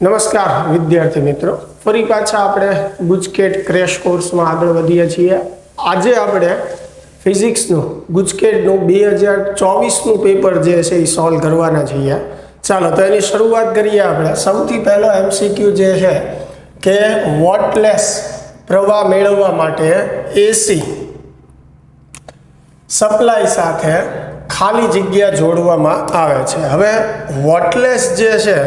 નમસ્કાર વિદ્યાર્થી મિત્રો, ફરી પાછા આપણે ગુજકેટ ક્રેશ કોર્સમાં આગળ વધીએ છીએ. આજે આપણે ફિઝિક્સનું ગુજકેટનું 2024નું પેપર જે છે એ સોલ્વ કરવાના છીએ. ચાલો તો એની શરૂઆત કરીએ. આપણે સૌથી પહેલો MCQ જે છે કે વોટલેસ પ્રવાહ મેળવવા માટે AC સપ્લાય સાથે ખાલી જગ્યા જોડવામાં આવે છે. હવે વોટલેસ જે છે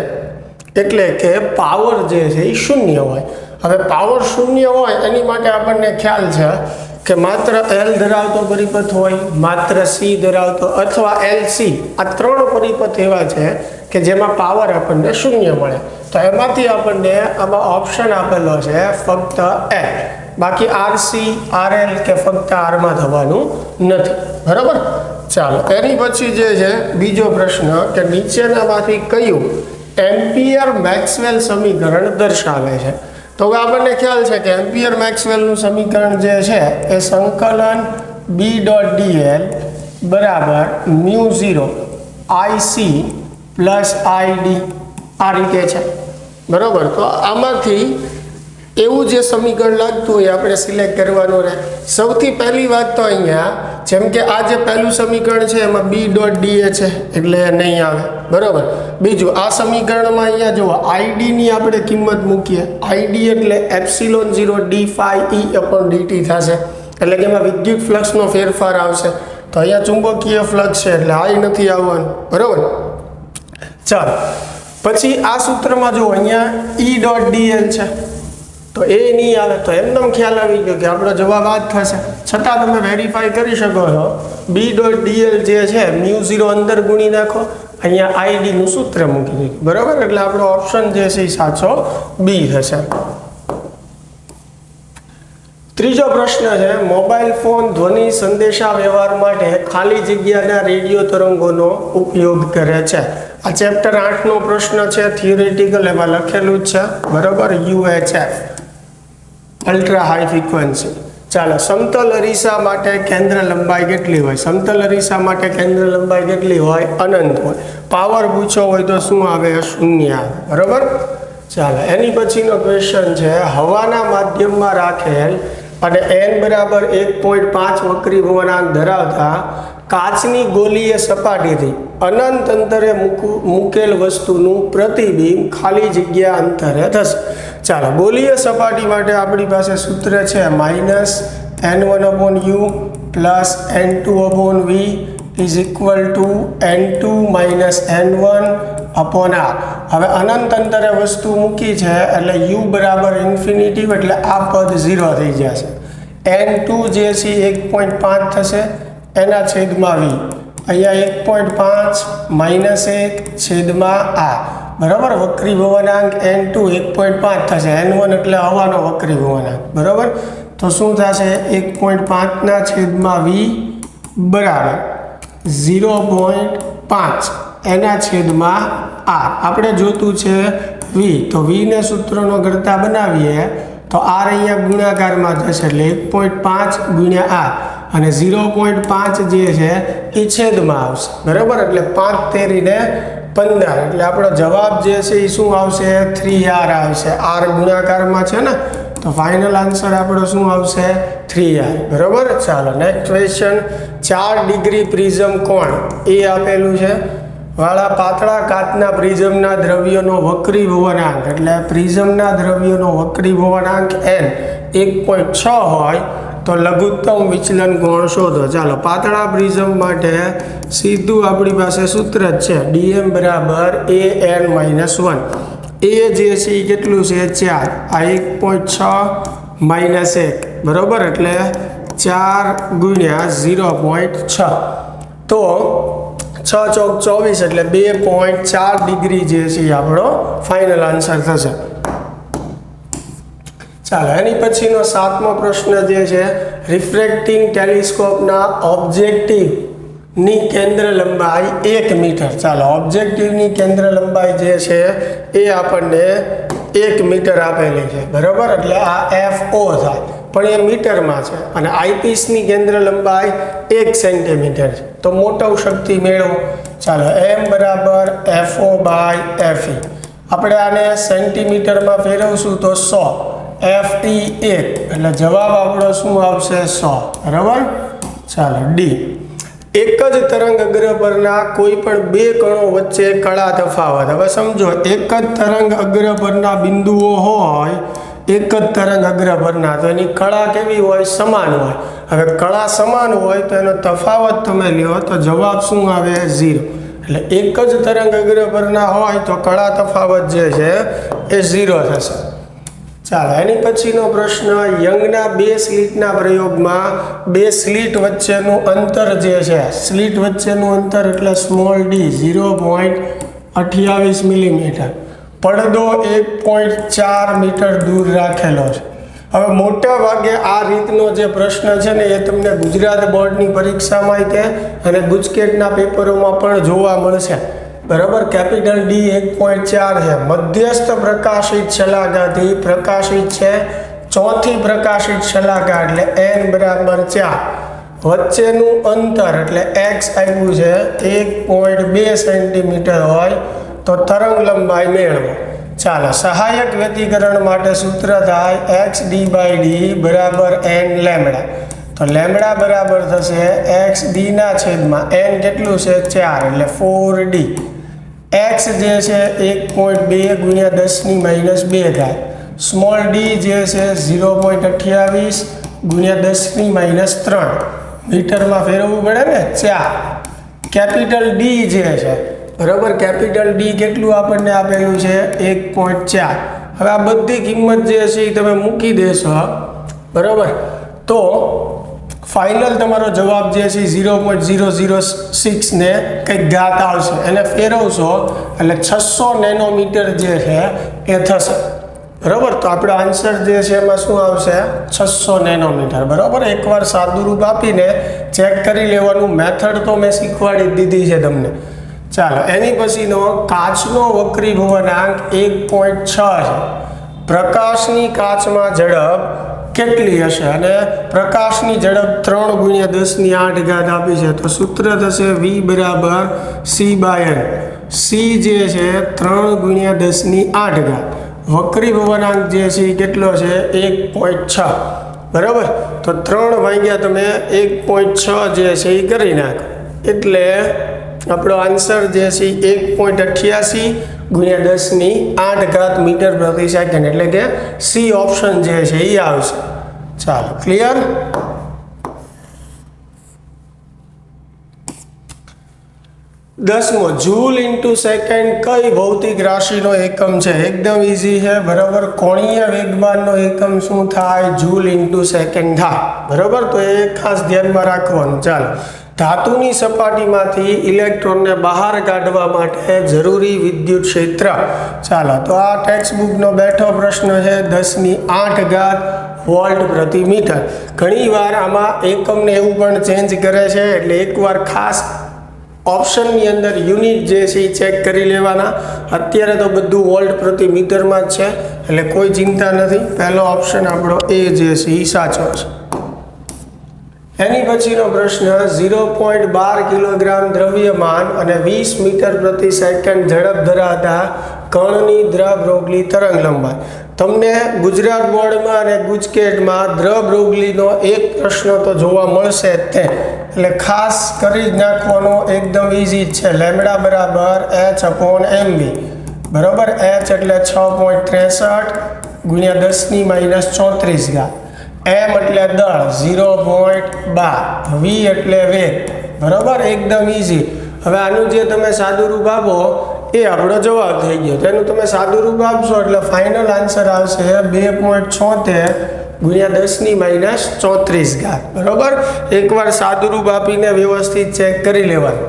એટલે કે પાવર જે છે એ શૂન્ય હોય. હવે પાવર શૂન્ય હોય એની માટે આપણને ખ્યાલ છે કે માત્ર L ધરાવતો પરિપથ હોય, માત્ર C ધરાવતો અથવા LC, આ ત્રણ પરિપથ એવા છે કે જેમાં પાવર આપણને શૂન્ય મળે. તો એમાંથી આપણને આમાં ઓપ્શન આપેલો છે ફક્ત L, બાકી RC, RL કે ફક્ત R માં થવાનું નથી. બરાબર. ચાલો એની પછી જે છે બીજો પ્રશ્ન કે નીચેનામાંથી કયું એમ્પિયર મેક્સવેલ સમીકરણ દર્શાવે છે? તો હવે આપણને ખ્યાલ છે કે એમ્પિયર મેક્સવેલનું સમીકરણ જે છે એ સંકલન B.dl બરાબર μ0 IC પ્લસ ID આ રીતે છે. બરાબર. તો આમાંથી એવું જે સમીકરણ લાગતું હોય આપણે સિલેક્ટ કરવાનું રહે. સૌથી પહેલી વાત તો અહીંયા જેમ કે આ જે પહેલું સમીકરણ છે એમાં B.da છે એટલે નહીં આવે. બરાબર. બીજું આ સમીકરણમાં અહીંયા જુઓ ID ની આપણે કિંમત મૂકીએ. ID એટલે ε0 d phi E/dt થશે, એટલે કે એમાં વિદ્યુત ફ્લક્સનો ફેરફાર આવશે. તો અહીંયા ચુંબકીય ફ્લક્સ છે એટલે I નથી આવવાનું. બરાબર. ચાલો પછી આ સૂત્રમાં જુઓ અહીંયા E.dl છે તો એ નહીં આવે, તો એમનો ખ્યાલ આવી ગયો કે આપણો જવાબ આ જ થશે. છતાં તમે વેરીફાઈ કરી શકો છો. B.dl જે છે μ0 અંદર ગુણી નાખો, અહીંયા ID નું સૂત્ર મૂકી દીધું. બરાબર. એટલે આપણો ઓપ્શન જે છે એ સાચો B થશે. ત્રીજો પ્રશ્ન છે મોબાઈલ ફોન ધ્વનિ સંદેશા વ્યવહાર માટે ખાલી જગ્યાના રેડિયો તરંગોનો ઉપયોગ કરે છે. આ ચેપ્ટર 8નો પ્રશ્ન છે, થિયોરેટિકલ, એમાં લખેલું જ છે. બરાબર. UHF ultra high frequency. ચાલો સમતલ અરીસા માટે કેન્દ્ર લંબાઈ કેટલી હોય? સમતલ અરીસા માટે કેન્દ્ર લંબાઈ કેટલી હોય? અનંત હોય. પાવર પૂછો હોય તો શું આવે? શૂન્ય આવે. બરાબર. ચાલો એની પછીનો ક્વેશ્ચન છે હવાના માધ્યમમાં રાખેલ અને n બરાબર 1.5 વક્રી ભવનાંક ધરાવતા કાચની ગોલીય સપાટીથી અનંત અંતરે મૂકેલ વસ્તુનું પ્રતિબિંબ ખાલી જગ્યા અંતરે થશે. ચાલો ગોલીય સપાટી માટે આપણી પાસે સૂત્ર છે -n1/u plus n2/v is equal to n2 - n1/r. હવે અનંત અંતરે વસ્તુ મૂકી છે એટલે u બરાબર ઇન્ફિનિટી, એટલે આ પદ 0 થઈ જશે. n2 જે છે 1.5 થશે એના છેદમાં v, અહીંયા 1.5 - 1/r. બરાબર. વક્રી ભવનાંક n2 1.5 થશે, n1 એટલે હવાનો વક્રી ભવનાંક. બરાબર. તો શું થશે? 1.5 ના છેદમાં v બરાબર 0.5 એના છેદમાં r. આપણે જોતું છે v, તો v ને સૂત્રનો ગણતા બનાવીએ તો r અહીંયા ગુણાકારમાં જશે એટલે 1.5 ગુણ્યા r અને 0.5 જે છે એ છેદમાં આવશે. બરાબર. એટલે 5 તેરીને 15 એટલે આપણો જવાબ જે છે એ શું આવશે? 3r આવશે. r ગુણાકારમાં છે ને, તો ફાઇનલ આન્સર આપણો શું આવશે? 3r. બરાબર. ચાલો નેક્સ્ટ ક્વેશ્ચન. 4 ડિગ્રી પ્રિઝમ કોણ એ આપેલું છે. વાળા પાતળા કાચના પ્રિઝમના દ્રવ્યનો વક્રી ભવનાંક એટલે પ્રિઝમના દ્રવ્યનો વક્રી ભવનાંક n 1.6 હોય તો લઘુત્તમ વિચલન કોણ શોધો. ચાલો પાતળા પ્રિઝમ માટે સીધું આપણી પાસે સૂત્ર જ છે dm બરાબર an-1. એ જે છે એ કેટલું છે? 4. આ 1.6 - 1. બરાબર. એટલે 4 ગુણ્યા 0.6 તો 6 ચોક 24 એટલે 2.4 ડિગ્રી જે છે એ આપણો ફાઇનલ આન્સર થશે. ચાલો એની પછીનો 7મો પ્રશ્ન જે છે રિફ્રેક્ટિંગ ટેલિસ્કોપના ઓબ્જેક્ટિવની કેન્દ્ર લંબાઈ 1 મીટર. ચાલો ઓબ્જેક્ટિવની કેન્દ્ર લંબાઈ જે છે એ આપણને 1 મીટર આપેલી છે. બરાબર. એટલે આ FO થાય પણ એ મીટરમાં છે અને આઈપીસની કેન્દ્ર લંબાઈ 1 સેન્ટીમીટર છે. તો મોટો શક્તિ મેળવો. ચાલો m બરાબર FO/FE આપણે આને સેન્ટીમીટરમાં ફેરવશું તો 100 FT 1 એટલે જવાબ આપણો શું આવશે 100 બરાબર। ચાલો ડી, એક જ તરંગ અગ્ર પરના કોઈ પણ બે કણો વચ્ચે કળા તફાવત। હવે સમજો, એક જ તરંગ અગ્ર પરના બિંદુઓ હોય, એક જ તરંગ અગ્ર પરના, તો એની કળા કેવી હોય? સમાન હોય। હવે કળા સમાન હોય તો એનો તફાવત તમે લ્યો તો જવાબ શું આવે? 0। એટલે એક જ તરંગ અગ્ર પરના હોય તો કળા તફાવત જે છે એ 0 થશે। ચાલો એની પછીનો પ્રશ્ન, યંગના બે સ્લિટના પ્રયોગમાં બે સ્લિટ વચ્ચેનું અંતર જે છે, સ્લિટ વચ્ચેનું અંતર એટલે સ્મોલ ડી 0.28 મિલીમીટર, પડદો 1.4 મીટર દૂર રાખેલો છે। હવે મોટા ભાગે આ રીતનો જે પ્રશ્ન છે ને એ તમને ગુજરાત બોર્ડની પરીક્ષામાં તે અને ગુજકેટના પેપરોમાં પણ જોવા મળશે બરાબર। કેપિટલ ડી 1.4 છે, મધ્યસ્થ પ્રકાશિત શલાકાથી પ્રકાશિત છે ચોથી પ્રકાશિત શલાકા એટલે n બરાબર 4, વચ્ચેનું અંતર એટલે x આપ્યું છે 1.2 સેન્ટીમીટર હોય તો તરંગ લંબાઈ મેળવો। ચાલો, સહાયક વ્યતિકરણ માટે સૂત્ર થાય xd/d બરાબર n લેમ્બડા, તો લેમ્બડા બરાબર થશે xd ના છેદમાં n કેટલું છે? 4 એટલે 4d। x જે છે 1.2 ગુણ્યા 10⁻², સ્મોલ d જે છે 0.28 ગુણ્યા 10⁻3, મીટરમાં ફેરવવું પડે ને 4। કેપિટલ ડી જે છે બરાબર, કેપિટલ ડી કેટલું આપણને આપેલું છે? 1.4। હવે આ બધી કિંમત જે છે એ તમે મૂકી દેશો બરાબર, તો ફાઇનલ તમારો જવાબ જે છે 0.006 ને કંઈક ઘાત આવશે, એને ફેરવશો એટલે 600 નેનોમીટર જે છે એ થશે બરાબર। તો આપણો આન્સર જે છે એમાં શું આવશે? 600 નેનોમીટર બરાબર। એકવાર સાદુરૂપ આપીને ચેક કરી લેવાનું, મેથડ તો મેં શીખવાડી દીધી છે તમને। ચાલો એની પછીનો, કાચનો વક્રીભવનાંક 1.6 છે, પ્રકાશની કાચમાં ઝડપ કેટલી હશે? અને પ્રકાશની ઝડપ 3 ગુણ્યા 10⁸ આપી છે, તો સૂત્ર થશે v બરાબર c/n। c જે છે 3 ગુણ્યા 10⁸, વક્રીભવનાંક જે છે એ કેટલો છે? 1.6 બરાબર। તો 3 ભાગ્યા તમે 1.6 જે છે એ કરી નાખો, એટલે આપણો આન્સર જે છે 1.88 ગુણ્યા 10⁸ મીટર પ્રતિ સેકન્ડ, એટલે કે સી ઓપ્શન જે છે એ આવશે। ચાલો, ક્લિયર? દસમો, જૂલ ઇન્ટુ સેકન્ડ કઈ ભૌતિક રાશિનો એકમ છે? એકદમ ઇઝી છે બરાબર, કોણીય વેગમાનનો એકમ શું થાય? જૂલ ઇન્ટુ સેકન્ડ થાય બરાબર, તો એ ખાસ ધ્યાનમાં રાખવાનું। ચાલો, ધાતુની સપાટીમાંથી ઇલેક્ટ્રોનને બહાર કાઢવા માટે જરૂરી વિદ્યુત ક્ષેત્ર। ચાલો, તો આ ટેક્સ્ટ બુકનો બેઠો પ્રશ્ન છે 10⁸ વોલ્ટ પ્રતિ મીટર। ઘણીવાર આમાં એકમને એવું પણ ચેન્જ કરે છે, એટલે એકવાર ખાસ ઓપ્શનની અંદર યુનિટ જે છે એ ચેક કરી લેવાના। અત્યારે તો બધું વોલ્ટ પ્રતિ મીટરમાં જ છે, એટલે કોઈ ચિંતા નથી। પહેલો ઓપ્શન આપણો એ જે છે એ સાચો છે। એની પછીનો પ્રશ્ન, 0.12 કિલોગ્રામ દ્રવ્યમાન અને 20 મીટર પ્રતિ સેકન્ડ ઝડપ ધરાવતા કણની દ્રવ્યરોગલી તરંગ લંબાઈ। તમને ગુજરાત બોર્ડમાં અને ગુજકેટમાં દ્રવ્યરોગલીનો એક પ્રશ્ન તો જોવા મળશે જ તે, એટલે ખાસ કરી જ નાખવાનો, એકદમ ઇઝી જ છે। લેમ્બડા બરાબર h/mv બરાબર, h એટલે 6.63 ગુણ્યા 10⁻34, m એટલે દળ 0.12, v એટલે વેગ બરાબર, એકદમ ઇઝી। હવે આનું જે તમે સાદું રૂપ આપો એ આપણો જવાબ થઈ ગયો, તેનું તમે સાદું રૂપ આપશો એટલે ફાઇનલ આન્સર આવશે 2.76 ગુણ્યા 10⁻34 બરાબર। એકવાર સાદું રૂપ આપીને વ્યવસ્થિત ચેક કરી લેવાનું।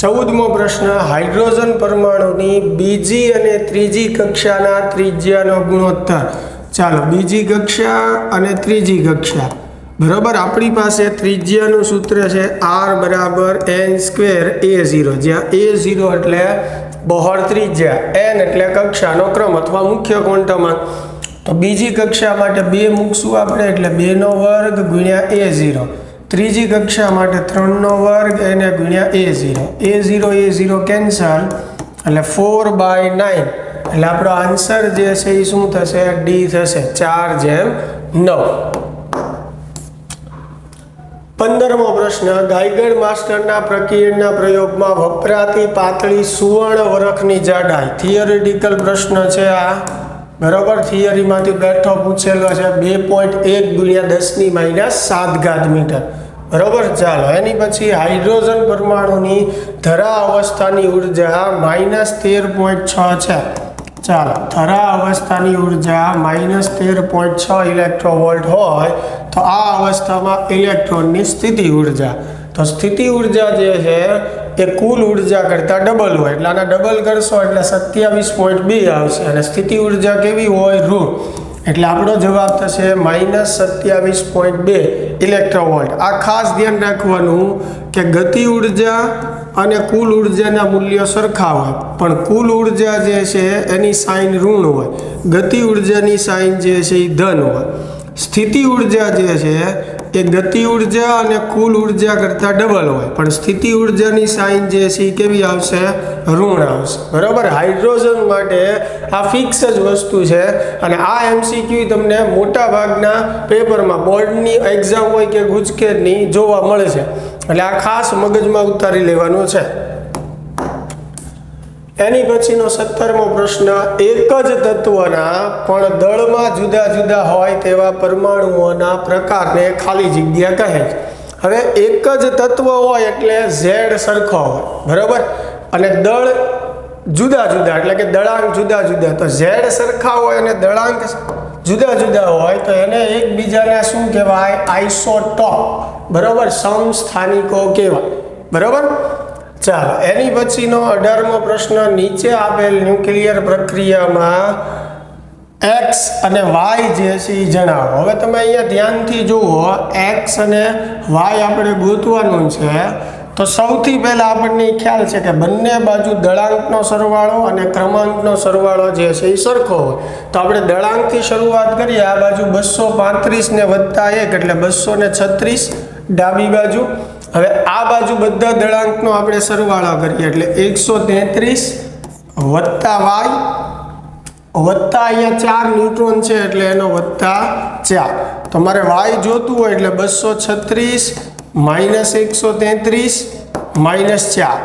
14મો પ્રશ્ન, હાઇડ્રોજન પરમાણુની બીજી અને ત્રીજી કક્ષાના ત્રિજ્યાનો ગુણોત્તર। ચાલો, બીજી કક્ષા અને ત્રીજી કક્ષા બરાબર, આપણી પાસે ત્રિજ્યાનું સૂત્ર છે r બરાબર n² a0, જ્યાં a0 એટલે બહોળ ત્રિજ્યા, n એટલે કક્ષાનો ક્રમ અથવા મુખ્ય ક્વોન્ટમાંક। તો બીજી કક્ષા માટે 2 મૂકશું આપણે, એટલે 2નો વર્ગ ગુણ્યા a0। ત્રીજી કક્ષા માટે 3નો વર્ગ એને ગુણ્યા a0 કેન્સલ, એટલે 4/9 એટલે આપણો આન્સર જે છે એ શું થશે? ડી થશે, 4:9. 15મો પ્રશ્ન, ગાઈગર માસ્ટરના પ્રકીર્ણના પ્રયોગમાં વપરાતી પાતળી સુવર્ણ વરખની જાડાઈ. થિયરિટિકલ પ્રશ્ન છે આ, બરોબર. થિયરીમાંથી બેઠો પૂછેલો છે. 2.1 × 10⁻7 મીટર, બરોબર. ચાલો એની પછી હાઇડ્રોજન પરમાણુની ધરા અવસ્થાની ઉર્જા -13.6 છે. ચાલો, ધરા અવસ્થાની ઉર્જા -13.6 ઇલેક્ટ્રોવોલ્ટ હોય તો આ અવસ્થામાં ઇલેક્ટ્રોનની સ્થિતિ ઉર્જા, તો સ્થિતિ ઉર્જા જે છે એ કુલ ઉર્જા કરતાં ડબલ હોય, એટલે આના ડબલ કરશો એટલે 27.2 આવશે. અને સ્થિતિ ઉર્જા કેવી હોય? ઋણ, એટલે આપણો જવાબ થશે -27.2 ઇલેક્ટ્રોવોલ્ટ. આ ખાસ ધ્યાન રાખવાનું કે ગતિ ઉર્જા અને કુલ ઉર્જાના મૂલ્યો સરખા હોય, પણ કુલ ઉર્જા જે છે એની સાઇન ઋણ હોય, ગતિ ઉર્જાની સાઇન જે છે એ ધન હોય. સ્થિતિ ઉર્જા જે છે એ ગતિ ઉર્જા અને કુલ ઉર્જા કરતાં ડબલ હોય, પણ સ્થિતિ ઉર્જાની સાઇન જે છે એ કેવી આવશે? ઋણ આવશે, બરાબર. હાઇડ્રોજન માટે આ ફિક્સ જ વસ્તુ છે. અને આ MCQ તમને મોટા ભાગના પેપરમાં બોર્ડની એક્ઝામ હોય કે ગુજકેટની જોવા મળે છે, એટલે આ ખાસ મગજમાં ઉતારી લેવાનું છે. એની પછીનો 17મો પ્રશ્ન, એક જ તત્વના પણ દળમાં જુદા જુદા હોય તેવા પરમાણુઓના પ્રકારને ખાલી જગ્યા કહે છે. હવે એક જ તત્વ હોય એટલે ઝેડ સરખો હોય, બરાબર, અને દળ જુદા જુદા એટલે કે દળાંક જુદા જુદા. તો ઝેડ સરખા હોય અને દળાંક જુદા જુદા હોય તો એને એકબીજાના શું કહેવાય? આઇસોટોપ, બરાબર, સમસ્થાનિકો કહેવાય, બરાબર. ચાલો એની પછીનો 18મો પ્રશ્ન, નીચે આપેલ ન્યુક્લિયર પ્રક્રિયામાં એક્સ અને વાય જે છે એ જણાવો. હવે તમે અહીંયા ધ્યાનથી જુઓ, એક્સ અને વાય આપણે ગોતવાનું છે. તો સૌથી પહેલાં આપણને ખ્યાલ છે કે બંને બાજુ દળાંકનો સરવાળો અને ક્રમાંકનો સરવાળો જે છે એ સરખો હોય. તો આપણે દળાંકથી શરૂઆત કરીએ. આ બાજુ 235 ને +1 એટલે 236 ડાબી બાજુ. હવે આ બાજુ બધા દળાંકનો આપણે સરવાળો કરીએ એટલે 133 વત્તા વાય વત્તા અહીંયા 4 ન્યુટ્રોન છે એટલે એનો +4. તમારે વાય જોતું હોય એટલે 236 -133 -4.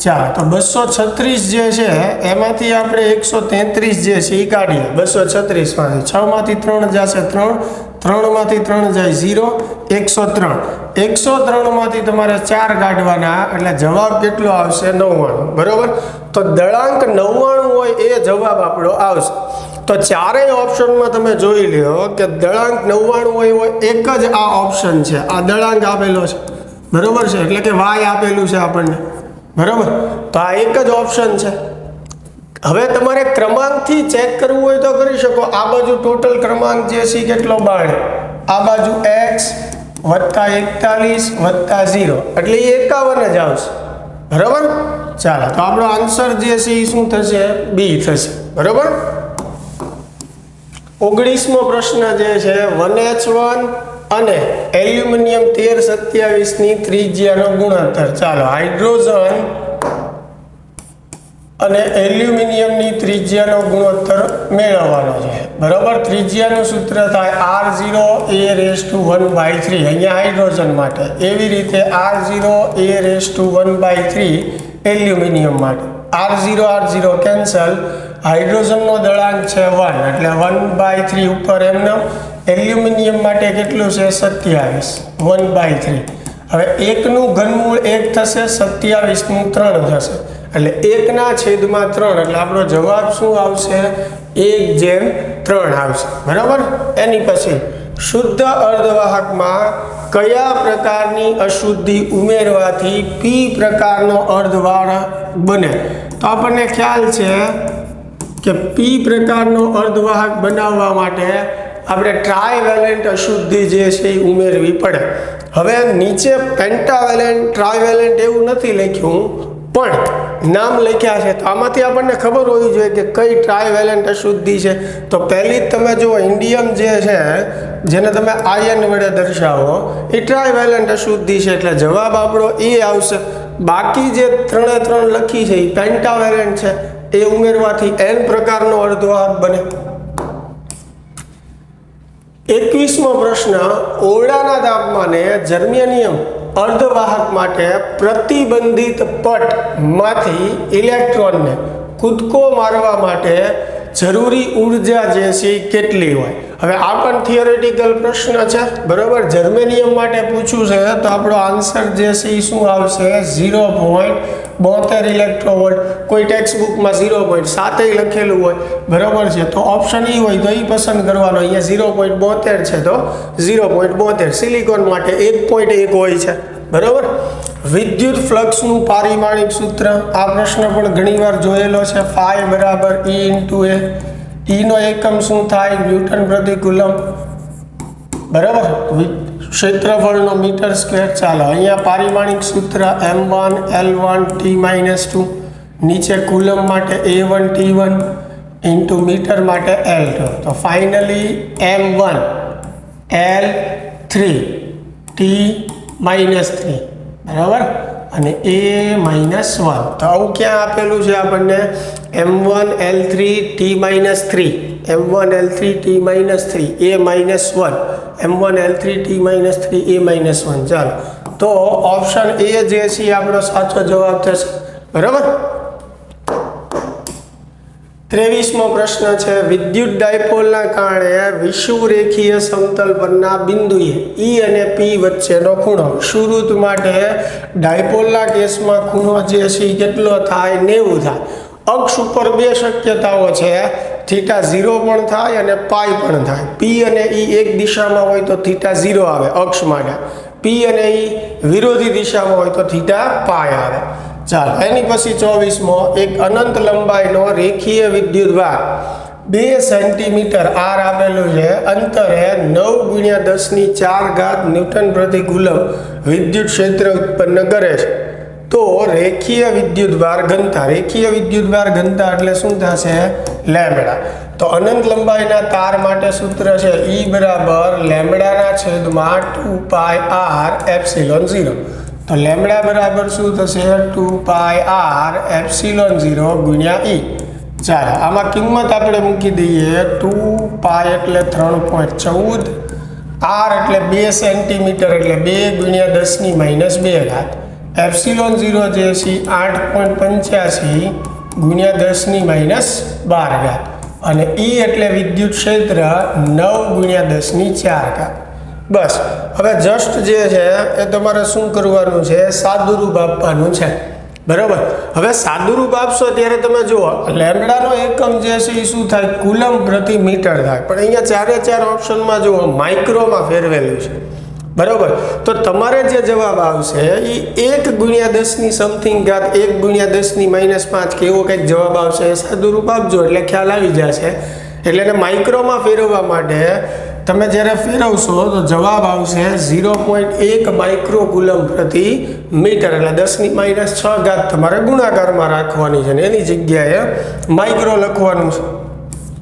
ચાલો, તો 236 જે છે એમાંથી આપણે 133 જે છે એ કાઢીએ. 236 માંથી 6 માંથી 3 જશે 3, 3 માંથી 3 જાય 0, 103. 103 માંથી તમારે 4 કાઢવાના એટલે જવાબ કેટલો આવશે? 99, બરોબર. તો દળાંક 99 હોય એ જવાબ આપણો આવશે. તો ચારેય ઓપ્શનમાં તમે જોઈ લ્યો કે દળાંક 99 હોય એક જ આ ઓપ્શન છે. આ દળાંક આપેલો છે, બરોબર છે, એટલે કે વાય આપેલું છે આપણને, બરોબર. તો આ એક જ ઓપ્શન છે. હવે તમારે ક્રમાંકથી ચેક કરવું હોય તો કરી શકો. આ બાજુ ટોટલ ક્રમાંક જે છે કેટલો? 92. આ બાજુ x વત્તા 41 વત્તા 0 એટલે એ 51 જ આવશે, બરાબર. ચાલો, તો આપણો આન્સર જે છે એ શું થશે? બી થશે, બરાબર. 19મો પ્રશ્ન જે છે, 1H1 અને એલ્યુમિનિયમ 1327 ની ત્રિજ્યાનો ગુણોત્તર. ચાલો, હાઇડ્રોજન અને એલ્યુમિનિયમની ત્રિજ્યાનો ગુણોત્તર મેળવવાનો છે, બરાબર. ત્રિજ્યાનું સૂત્ર થાય R0a⁻1/3 અહીંયા હાઇડ્રોજન માટે, એવી રીતે R0a⁻1/3 એલ્યુમિનિયમ માટે. R0 cancel. હાઇડ્રોજનનો દળાંક છે 1 એટલે 1/3 ઉપર એમને. એલ્યુમિનિયમ માટે કેટલું છે? 27, 1/3. હવે 1નું ઘનમૂળ 1 થશે, 27નું 3 થશે એટલે 1/3 એટલે આપણો જવાબ શું આવશે? 1/3 આવશે, બરાબર. એની પછી શુદ્ધ અર્ધવાહકમાં કયા પ્રકારની અશુદ્ધિ ઉમેરવાથી પી પ્રકારનો અર્ધવાહક બને? તો આપણને ખ્યાલ છે કે પી પ્રકારનો અર્ધવાહક બનાવવા માટે આપણે ટ્રાયવેલેન્ટ અશુદ્ધિ જે છે એ ઉમેરવી પડે. હવે નીચે પેન્ટાવેલેન્ટ, ટ્રાયવેલેન્ટ એવું નથી લખ્યું, પણ નામ લખ્યા છે. તો આમાંથી આપણને ખબર હોવી જોઈએ કે કઈ ટ્રાયવેલેન્ટ અશુદ્ધિ છે. તો પહેલી જ તમે જુઓ, ઇન્ડિયમ જે છે જેને તમે આયન વડે દર્શાવો એ ટ્રાયવેલેન્ટ અશુદ્ધિ છે એટલે જવાબ આપણો એ આવશે. બાકી જે 3 લખી છે એ પેન્ટાવેલેન્ટ છે એ ઉમેરવાથી n પ્રકારનો અર્ધવાહક બને. 21મો પ્રશ્ન, ઓરડાના તાપમાને જર્મેનિયમ અર્ધવાહક માટે પ્રતિબંધિત પટમાંથી ઇલેક્ટ્રોનને કૂદકો મારવા માટે જરૂરી ઉર્જા જે છે એ કેટલી હોય? હવે આ પણ થિયોરેટિકલ પ્રશ્ન છે, બરાબર. જર્મેનિયમ માટે પૂછ્યું છે તો આપણો આન્સર જે છે એ શું આવશે? 0.72 ઇલેક્ટ્રોવોલ્ટ. કોઈ ટેક્સ્ટ બુકમાં 0.7 લખેલું હોય, બરાબર છે, તો ઓપ્શન ઈ હોય તો એ પસંદ કરવાનો. અહીંયા 0.72 છે તો 0.72. સિલિકોન માટે 1.1 હોય છે, બરાબર. વિદ્યુત ફ્લક્સનું પારિમાણિક સૂત્ર, આ પ્રશ્ન પણ ઘણીવાર જોયેલો છે. ફાઈ બરાબર E × A. ઈનો એકમ શું થાય? ન્યૂટન પ્રતિ કુલમ, બરાબર. ક્ષેત્રફળનો મીટર સ્ક્વેર. ચાલો અહીંયા પારિમાણિક સૂત્ર m1 L1 T-2, નીચે કુલમ માટે A1 T1 × મીટર માટે L2. તો ફાઇનલી m1 L3 T-3, બરાબર, અને A-1. તો આવું ક્યાં આપેલું છે આપણને? m1 L3 T-3, m1 L3 T-3, A-1, m1 L3 T-3, A-1. ચાલો, તો ઓપ્શન A જે છે આપણો સાચો જવાબ થશે, બરાબર. 23મો પ્રશ્ન છે, વિદ્યુત ડાયપોલના કારણે વિષુવરેખીય સમતલ પરના બિંદુએ E અને P વચ્ચેનો ખૂણો. વિષુવવૃત્ત માટે ડાયપોલના કેસમાં ખૂણો જે છે કેટલો થાય? 90 થાય. અક્ષ ઉપર બે શક્યતાઓ છે, θ0 પણ થાય અને પાઈ પણ થાય. P અને E એક દિશામાં હોય તો θ0 આવે અક્ષ માટે, P અને E વિરોધી દિશામાં હોય તો θ પાઈ આવે. ચાલો, એની પછી 24મો, એક અનંત લંબાઈનો રેખીય વિદ્યુતભાર 2 સેન્ટીમીટર R આપેલું છે, અંતરે 9×10⁴ ન્યૂટન પ્રતિ કુલમ વિદ્યુત ક્ષેત્ર ઉત્પન્ન કરે છે. તો રેખીય વિદ્યુતભાર ઘનતા, રેખીય વિદ્યુતભાર ઘનતા એટલે શું થશે? લેમ્બડા. તો અનંત લંબાઈના તાર માટે સૂત્ર છે E બરાબર λ/2πr/ε0. તો લેમ્બડા બરાબર શું થશે? 2πr/ε0 × E. ચાલો, આમાં કિંમત આપણે મૂકી દઈએ. 2π એટલે 3.14, r એટલે 2 સેન્ટીમીટર એટલે 2×10⁻², ε0 જે છે 8.85 × 10⁻12, અને E એટલે વિદ્યુત ક્ષેત્ર 9×10⁴. બસ, હવે જસ્ટ જે છે એ તમારે શું કરવાનું છે? સાદુરૂપ આપવાનું છે, બરાબર. હવે સાદુરૂપ આપશો ત્યારે તમે જુઓ લેમ્બડાનો એકમ જે છે એ શું થાય? કુલમ પ્રતિ મીટર થાય. પણ અહીંયા ચારે ચાર ઓપ્શનમાં જુઓ માઇક્રોમાં ફેરવેલું છે, બરાબર. તો તમારે જે જવાબ આવશે એ 1×10⁻⁵, 1×10⁻5 કે એવો કંઈક જવાબ આવશે. એ સાદુરૂપ આપજો એટલે ખ્યાલ આવી જશે. એટલે એને માઇક્રોમાં ફેરવવા માટે તમે જ્યારે ફેરવશો તો જવાબ આવશે 0.1 માઇક્રોકુલમ પ્રતિ મીટર, એટલે 10⁻6 તમારે ગુણાકારમાં રાખવાની છે ને એની જગ્યાએ માઇક્રો લખવાનું છે,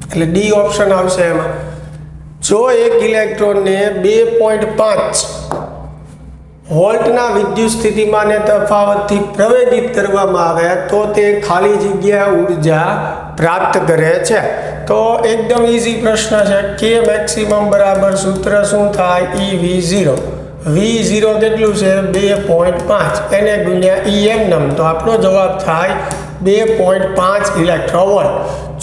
એટલે ડી ઓપ્શન આવશે એમાં. જો એક ઇલેક્ટ્રોનને 2.5 વોલ્ટના વિદ્યુત સ્થિતિમાનને તફાવતથી પ્રવેગિત કરવામાં આવે તો તે ખાલી જગ્યા ઉર્જા પ્રાપ્ત કરે છે. તો એકદમ ઇઝી પ્રશ્ન છે. કે મેક્સિમમ બરાબર સૂત્ર શું થાય? EV0. V0 કેટલું છે? 2.5, એને ગુણ્યા EM. તો આપણો જવાબ થાય 2.5 ઇલેક્ટ્રોવોલ્ટ.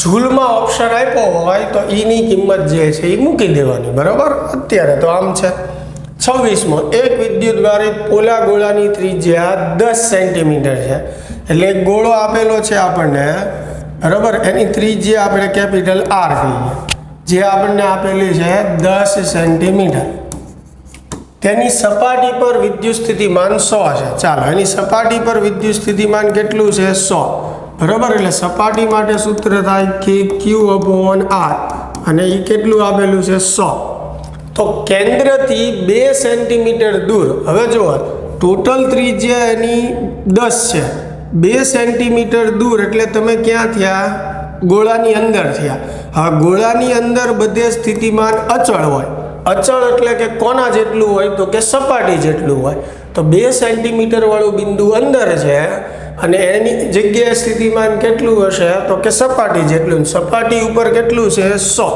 જૂલમાં ઓપ્શન આપ્યો હોય તો એની કિંમત જે છે એ મૂકી દેવાની, બરાબર. અત્યારે તો આમ છે. 26મો, એક વિદ્યુતભારિત પોલા ગોળાની ત્રિજ્યા 10 સેન્ટીમીટર છે, એટલે એક ગોળો આપેલો છે આપણને, બરાબર. એની ત્રિજ્યા આપણે કેપિટલ R કહીએ, જે આપણને આપેલી છે 10 સેન્ટીમીટર. તેની સપાટી પર વિદ્યુત સ્થિતિમાન 100 છે. ચાલો, એની સપાટી પર વિદ્યુત સ્થિતિમાન કેટલું છે? 100, બરાબર. એટલે સપાટી માટે સૂત્ર થાય કે Q/R, અને એ કેટલું આપેલું છે? 100. તો કેન્દ્રથી 2 સેન્ટીમીટર દૂર, હવે જુઓ ટોટલ ત્રિજ્યા એની 10 છે, 2 સેન્ટીમીટર દૂર એટલે તમે ક્યાં થયા? ગોળાની અંદર થયા. હવે ગોળાની અંદર બધે સ્થિતિમાન અચળ હોય, અચળ એટલે કે કોના જેટલું હોય તો કે સપાટી જેટલું હોય. તો 2 સેન્ટીમીટર વાળું બિંદુ અંદર છે અને એની જગ્યાએ સ્થિતિમાન કેટલું હશે તો કે સપાટી જેટલું. સપાટી ઉપર કેટલું છે 100,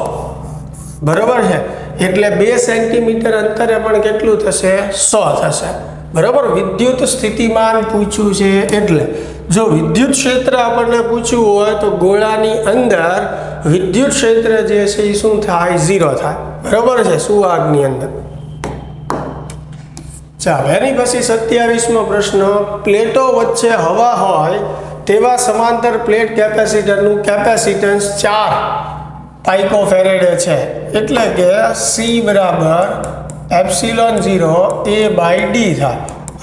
બરાબર છે. એટલે 2 સેન્ટીમીટર અંતરે પણ કેટલું થશે 100 થશે, બરાબર. વિદ્યુત સ્થિતિમાન પૂછ્યું છે એટલે જો વિદ્યુત ક્ષેત્ર આપણને પૂછ્યું હોય તો ગોળાની અંદર વિદ્યુત ક્ષેત્ર જે છે એ શું થાય 0 થાય, બરાબર છે, સુવાહકની અંદર. ચાલો એની પછી 27મો પ્રશ્ન, પ્લેટો વચ્ચે હવા હોય તેવા સમાંતર પ્લેટ કેપેસિટરનું કેપેસિટન્સ 4 પાઇકોફેરેડે છે, એટલે કે C બરાબર એપ્સિલોન 0 A/d થાય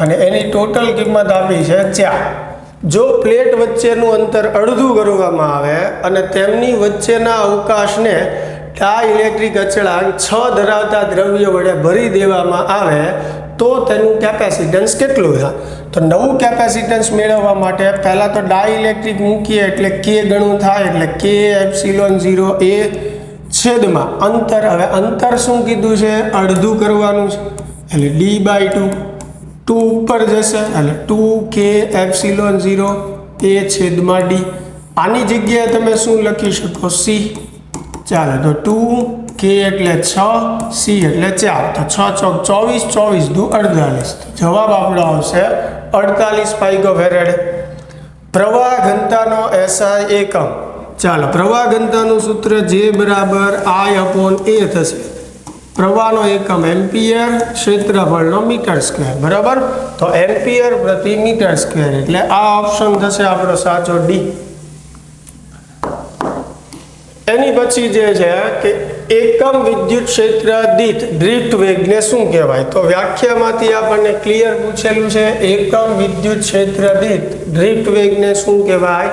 અને એની ટોટલ કિંમત આપી છે 4. જો પ્લેટ વચ્ચેનું અંતર અડધું કરવામાં આવે અને તેમની વચ્ચેના અવકાશને ડાઇલેક્ટ્રિક અચળાંક 6 ધરાવતા દ્રવ્ય વડે ભરી દેવામાં આવે તો તેનું કેપેસિટન્સ કેટલું થાય? તો નવું કેપેસિટન્સ મેળવવા માટે પહેલાં તો ડાઇલેક્ટ્રિક મૂકીએ એટલે કે ગણું થાય, એટલે કે એપ્સિલોન 0 A છેદમાં અંતર. હવે અંતર શું કીધું છે? અડધું કરવાનું છે એટલે D/2. 2 ઉપર જશે એટલે 2k એપ્સિલોન 0 A છેદમાં D. આની જગ્યાએ તમે શું લખી શકો? C. ચાલો તો 2k એટલે 6, C એટલે 4, તો 6 ચોક 24, 24 દુ 48. જવાબ આપણો આવશે 48 પાઇકોફેરેડ. પ્રવાહ ઘનતાનો SI એકમ. ચાલો પ્રવાહ ઘનતાનું સૂત્ર J બરાબર I/A થશે. પ્રવાહનો એકમ એમ્પિયર, ક્ષેત્રફળનો મીટર સ્ક્વેર, બરાબર. તો એમ્પિયર પ્રતિ મીટર સ્ક્વેર એટલે આ ઓપ્શન થશે આપણો સાચો D. એની પછી જે છે કે એકમ વિદ્યુત ક્ષેત્ર દીઠ ડ્રિફ્ટ વેગને શું કહેવાય? તો વ્યાખ્યામાંથી આપણને ક્લિયર પૂછેલું છે, એકમ વિદ્યુત ક્ષેત્ર દીઠ ડ્રિફ્ટ વેગને શું કહેવાય?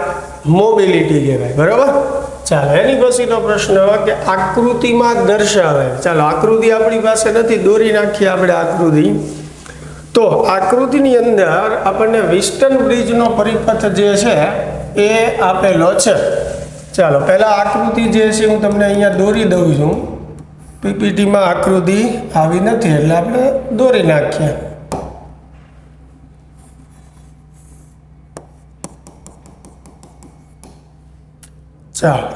મોબિલિટી કહેવાય, બરાબર. ચાલો એની પછીનો પ્રશ્ન કે આકૃતિમાં દર્શાવે. ચાલો આકૃતિ આપણી પાસે નથી, દોરી નાખીએ આપણે આકૃતિ. તો આકૃતિની અંદર આપણને વિસ્ટન બ્રિજનો પરિપથ જે છે એ આપેલો છે. ચાલો પહેલાં આકૃતિ જે છે હું તમને અહીંયા દોરી દઉં છું. પીપીટીમાં આકૃતિ આવી નથી એટલે આપણે દોરી નાખીએ. ચાલો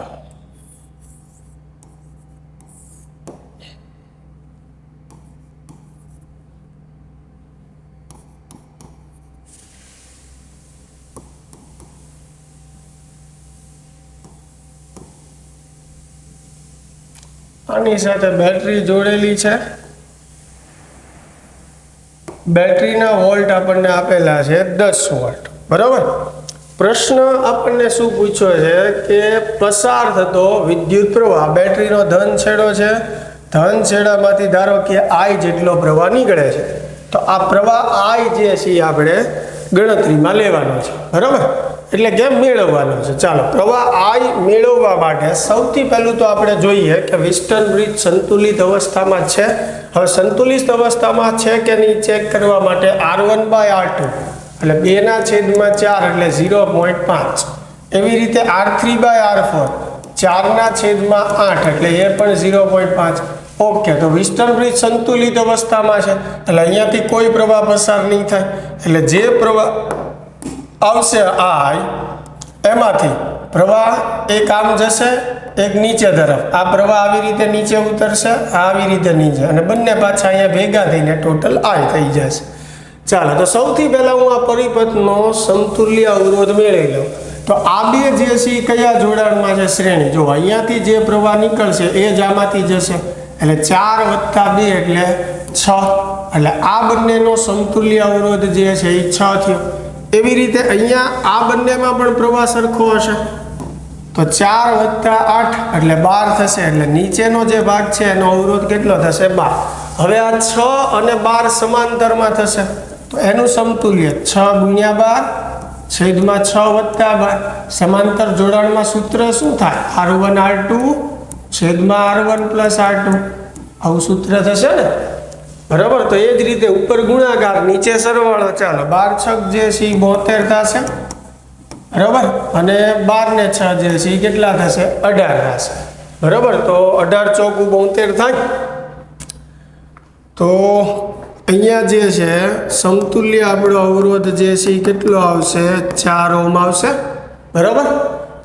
આની સાથે બેટરી જોડેલી છે. બેટરીના વોલ્ટ આપણને આપેલા છે 10 વોલ્ટ, બરાબર. પ્રશ્ન આપણને શું પૂછ્યો છે કે પસાર થતો વિદ્યુત પ્રવાહ, બેટરીનો ધન છેડો છે, ધન છેડામાંથી ધારો કે I જેટલો પ્રવાહ નીકળે છે, તો આ પ્રવાહ I જે છે આપણે ગણતરીમાં લેવાનો છે, બરાબર. એટલે કેમ મેળવવાનો છે? ચાલો પ્રવાહ I મેળવવા માટે સૌથી પહેલું તો આપણે જોઈએ કે વિસ્ટન બ્રિજ સંતુલિત અવસ્થામાં છે. હવે સંતુલિત અવસ્થામાં છે કે નહીં ચેક કરવા માટે R1/R2 એટલે 2/4 એટલે 0.5. એવી રીતે R3/R4 4/8 એટલે એ પણ 0.5. ઓકે, તો વિસ્ટન બ્રિજ સંતુલિત અવસ્થામાં છે એટલે અહીંયાથી કોઈ પ્રવાહ પસાર નહીં થાય. એટલે જે પ્રવાહ આવશે I એમાંથી પ્રવાહ એક આમ જશે, એક નીચે તરફ. આ પ્રવાહ આવી રીતે નીચે ઉતરશે, આવી રીતે નીચે, અને બંને પાછા અહીંયા ભેગા થઈને ટોટલ I થઈ જશે. ચાલો તો સૌથી પહેલાં હું આ પરિપથનો સમતુલ્ય અવરોધ મેળવી લઉં. તો આ બે જે છે કયા જોડાણમાં છે? શ્રેણી. જો અહીંયાથી જે પ્રવાહ નીકળશે એ જ આમાંથી જશે એટલે 4 + 2 એટલે 6. એટલે આ બંનેનો સમતુલ્ય અવરોધ જે છે એ 6 થયો. એવી રીતે અહીંયા આ બંનેમાં પણ પ્રવાહ સરખો હશે તો 4 + 8 એટલે 12 થશે. એટલે નીચેનો જે ભાગ છે એનો અવરોધ કેટલો થશે? 12. હવે આ 6 અને 12 સમાંતરમાં થશે તો એનું સમતુલ્ય 6 × 12 છેદમાં 6 + 12. સમાંતર જોડાણમાં સૂત્ર શું થાય? R1/R2 છેદમાં R1 + R2. આવું સૂત્ર થશે ને, બરાબર. તો એ જ રીતે ઉપર ગુણાકાર, નીચે સરવાળો. ચાલો 12 × 6 જે છે એ 72 થશે, બરાબર. અને 12 ને 6 જે છે એ કેટલા થશે? 18 થશે, બરાબર. તો 18 × 4 = 72 થાય. તો અહીંયા જે છે સમતુલ્ય આપણો અવરોધ જે છે એ કેટલો આવશે 4 ઓહ્મ આવશે બરાબર।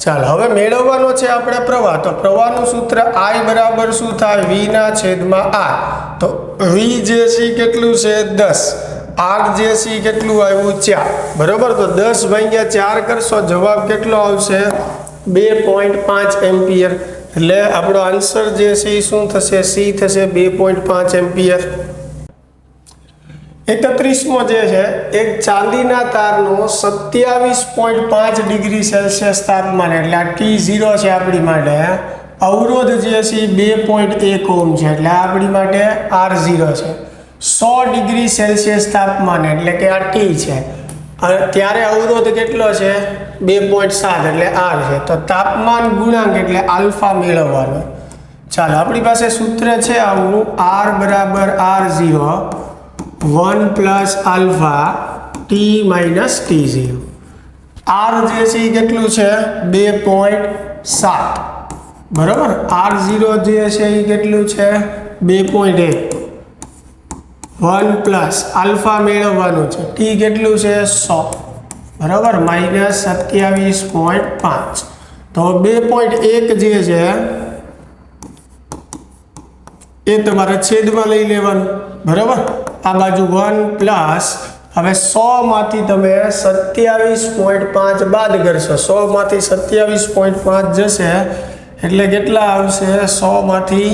ચાલો હવે મેળવવાનો છે આપણે પ્રવાહ તો પ્રવાહનું સૂત્ર I બરાબર શું થાય V/R તો V જે છે કેટલું છે 10 R જે છે કેટલું આવ્યું 4 બરાબર તો 10 ભાગ્યા 4 કરશો જવાબ કેટલો આવશે 2.5 એમ્પિયર એટલે આપણો આન્સર જે છે એ શું થશે C થશે 2.5 એમ્પિયર। 31મો જે છે એક ચાંદીના તારનો 27.5 ડિગ્રી સેલ્સિયસ તાપમાન એટલે આ T0 છે આપણી માટે અવરોધ જે છે 2.1 ઓહ્મ છે એટલે આપણી માટે R0 છે। 100 ડિગ્રી સેલ્સિયસ તાપમાન એટલે કે આ T છે અને ત્યારે અવરોધ કેટલો છે 2.7 એટલે R છે તો તાપમાન ગુણાંક એટલે આલ્ફા મેળવવાનો। ચાલો આપણી પાસે સૂત્ર છે આવું R બરાબર R0 1 plus alpha T minus T0 R જે છે એ કેટલું છે 2.7 બરાબર R0 જે છે એ કેટલું છે 2.1 1 પ્લસ આલ્ફા મેળવવાનું છે ટી કેટલું છે 100 બરાબર માઇનસ 27.5 તો 2.1 જે છે એ તમારે છેદમાં લઈ લેવાનું બરાબર આ બાજુ 1 પ્લસ હવે 100 માંથી તમે 27.5 બાદ કરશો 100 માંથી 27.5 જશે એટલે કેટલા આવશે 100 માંથી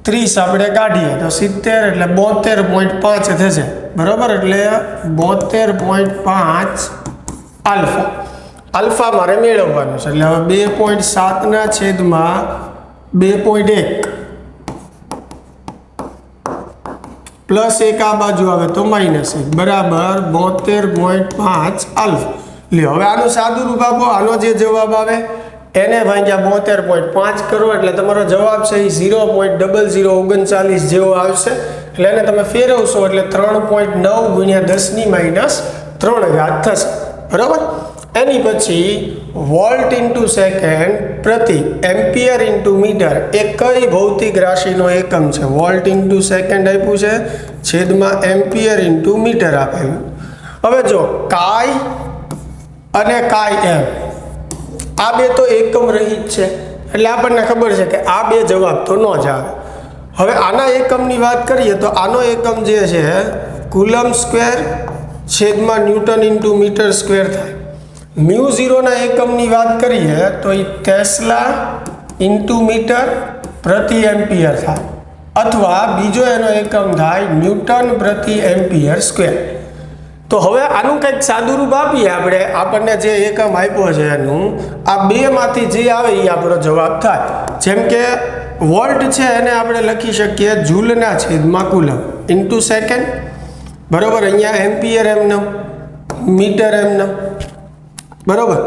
30 આપણે કાઢીએ તો 70 એટલે 72.5 થશે બરાબર એટલે 72.5 આલ્ફા મારે મેળવવાનું છે એટલે હવે 2.7 ના છેદમાં 2.1 પ્લસ 1 આ બાજુ આવે તો માઇનસ 1 બરાબર 72.5 આલ્ફા લ્યો હવે આનું સાદું રૂપ આપો આનો જે જવાબ આવે એને ભાગ્યા 72.5 કરો એટલે તમારો જવાબ છે એ 0.0039 જેવો આવશે એટલે એને તમે ફેરવશો એટલે 3.9 ગુણ્યા 10⁻³ થશે બરાબર। એની પછી વોલ્ટ ઇન્ટુ સેકન્ડ પ્રતિ એમ્પિયર ઇન્ટુ મીટર એ કઈ ભૌતિક રાશિનો એકમ છે વોલ્ટ ઇન્ટુ સેકન્ડ આપ્યું છે છેદમાં એમ્પિયર ઇન્ટુ મીટર આપેલું। હવે જો કાઈ અને કાઈ એમ આ બે તો એકમ રહિત છે એટલે આપણને ખબર છે કે આ બે જવાબ તો ન જ આવે। હવે આના એકમની વાત કરીએ તો આનો એકમ જે છે કુલમ સ્ક્વેર છેદમાં ન્યૂટન ઇન્ટુ મીટર સ્ક્વેર થાય। μ0 ના એકમની વાત કરીએ તો એ ટેસ્લા ઇન્ટુ મીટર પ્રતિ એમ્પિયર થાય અથવા બીજો એનો એકમ થાય ન્યૂટન પ્રતિ એમ્પિયર સ્ક્વેર। તો હવે આનું કંઈક સાદું રૂપ આપીએ આપણે આપણને જે એકમ આપ્યો છે એનું આ બેમાંથી જે આવે એ આપણો જવાબ થાય। જેમ કે વોલ્ટ છે એને આપણે લખી શકીએ જૂલના છેદમાં કુલમ ઇન્ટુ સેકન્ડ બરાબર અહીંયા એમ્પિયર એમને મીટર એમને બરાબર।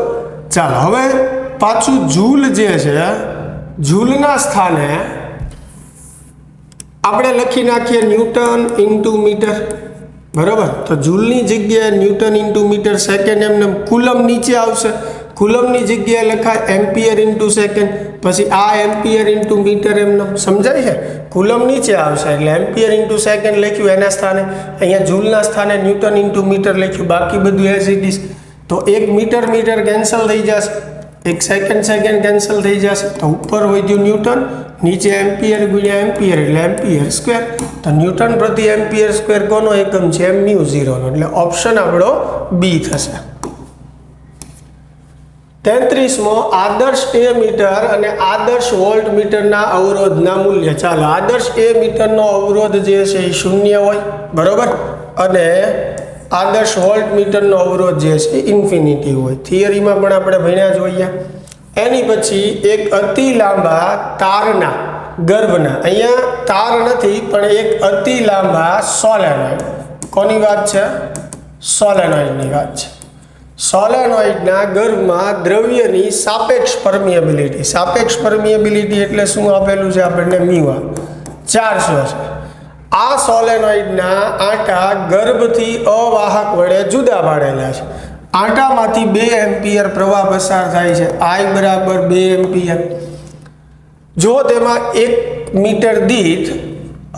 ચાલો હવે પાછું જૂલ જે છે જૂલના સ્થાને આપણે લખી નાખીએ ન્યૂટન ઇન્ટુ મીટર બરાબર તો જૂલની જગ્યાએ ન્યૂટન ઇન્ટુ મીટર સેકન્ડ એમને કુલમ નીચે આવશે કુલમની જગ્યાએ લખાય એમ્પિયર ઇન્ટુ સેકન્ડ પછી આ એમ્પિયર ઇન્ટુ મીટર એમને સમજાય છે કુલમ નીચે આવશે એટલે એમ્પિયર ઇન્ટુ સેકન્ડ લખ્યું એના સ્થાને અહીંયા જૂલના સ્થાને ન્યૂટન ઇન્ટુ મીટર લખ્યું બાકી બધું એઝ ઇટ ઇઝ તો એક મીટર કેન્સલ થઈ જશે એક સેકન્ડ કેન્સલ થઈ જશે તો ઉપર વધ્યું ન્યૂટન નીચે એમ્પિયર ગુણ્યા એમ્પિયર એટલે એમ્પિયર સ્ક્વેર તો ન્યૂટન પ્રતિ એમ્પિયર સ્ક્વેર કોનો એકમ છે μ0 નો એટલે ઓપ્શન આપણો બી થશે। 33મો આદર્શ એ મીટર અને આદર્શ વોલ્ટ મીટરના અવરોધના મૂલ્ય। ચાલો આદર્શ એ મીટરનો અવરોધ જે છે એ 0 હોય બરાબર અને આદર્શ વોલ્ટ મીટરનો અવરોધ જે છે ઇન્ફિનિટી હોય થિયરીમાં પણ આપણે ભણ્યા જોઈએ। એની પછી એક અતિ લાંબા તારના ગર્ભના અહીંયા તાર નથી પણ એક અતિ લાંબા સોલેનોઇડ કોની વાત છે સોલેનોઇડની વાત છે। સોલેનોઇડના ગર્ભમાં દ્રવ્યની સાપેક્ષ પરમિએબિલિટી એટલે શું આપેલું છે આપણને મ્યુ 400 છે। આ સોલેનોઇડના આંટા ગર્ભથી અવાહક વડે જુદા પાડેલા છે આંટામાંથી 2 એમ્પિયર પ્રવાહ પસાર થાય છે I બરાબર 2 એમ્પિયર। જો તેમાં 1 મીટર દીઠ